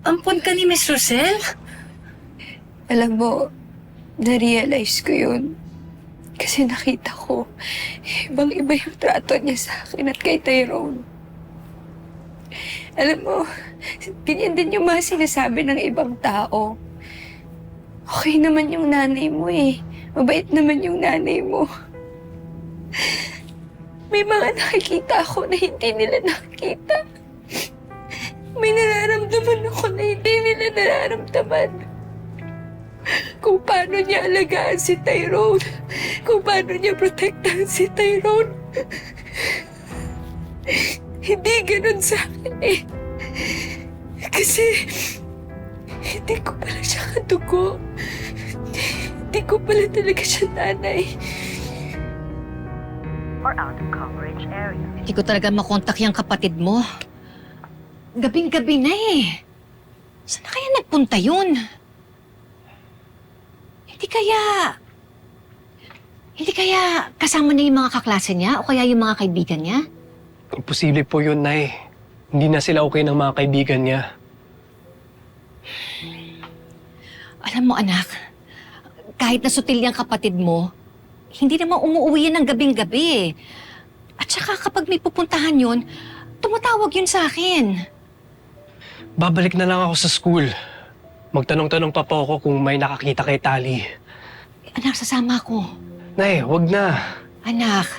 Ampon ka ni Miss Rosel? Alam mo, na-realize ko yun. Kasi nakita ko, ibang-iba yung trato niya sa akin at kay Tyrone. Alam mo, ganyan din yung mga sinasabi ng ibang tao. Okay naman yung nanay mo eh. Mabait naman yung nanay mo. May mga nakikita ako na hindi nila nakikita. May nararamdaman ako na hindi nila nararamdaman. Kung paano niya alagaan si Tyrone. Kung paano niya protektahan si Tyrone. Hindi ganun sa akin eh. Kasi hindi ko pala siya kadugo. Hindi ko pala talaga siya nanay. Hindi ko talaga makontak yung kapatid mo. Gabing-gabi na eh. Saan na kaya nagpunta yun? Hindi kaya kasama na yung mga kaklase niya o kaya yung mga kaibigan niya? Imposible po yun, Nay. Hindi na sila okay ng mga kaibigan niya. Alam mo anak, kahit nasutil yung kapatid mo, hindi naman umuwi yan ng gabing-gabi eh. At saka kapag may pupuntahan yun, tumatawag yun sa akin. Babalik na lang ako sa school. Magtanong-tanong pa po ako kung may nakakita kay Tali. Anak, sasama ko. Nay, wag na. Anak,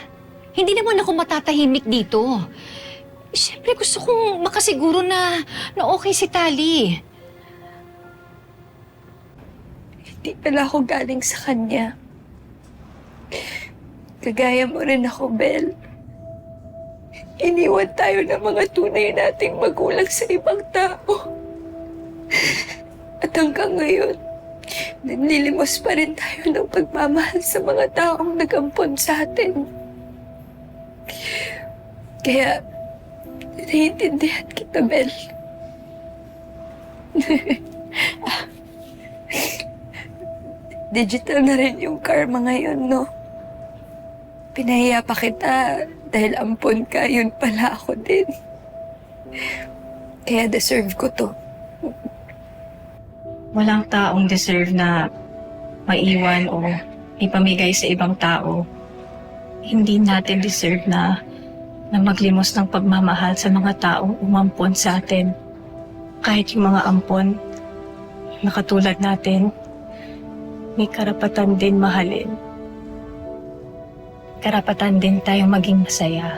hindi naman ako matatahimik dito. Siyempre gusto kong makasiguro na okay si Tali. Hindi pala ako galing sa kanya. Kagaya mo rin ako, Bel. Iniwan tayo ng mga tunay nating magulang sa ibang tao. At hanggang ngayon, nanlilimos pa rin tayo ng pagmamahal sa mga taong nag-ampon sa atin. Kaya, naiintindihan kita, Bel. Digital na rin yung karma ngayon, no? Pinahiya pa kita dahil ampon ka, yun pala ako din. Kaya deserve ko to. Walang taong deserve na maiwan o ipamigay sa ibang tao. Hindi natin deserve na maglimos ng pagmamahal sa mga taong umampon sa atin. Kahit yung mga ampon na katulad natin, may karapatan din mahalin. Karapatan din tayong maging masaya.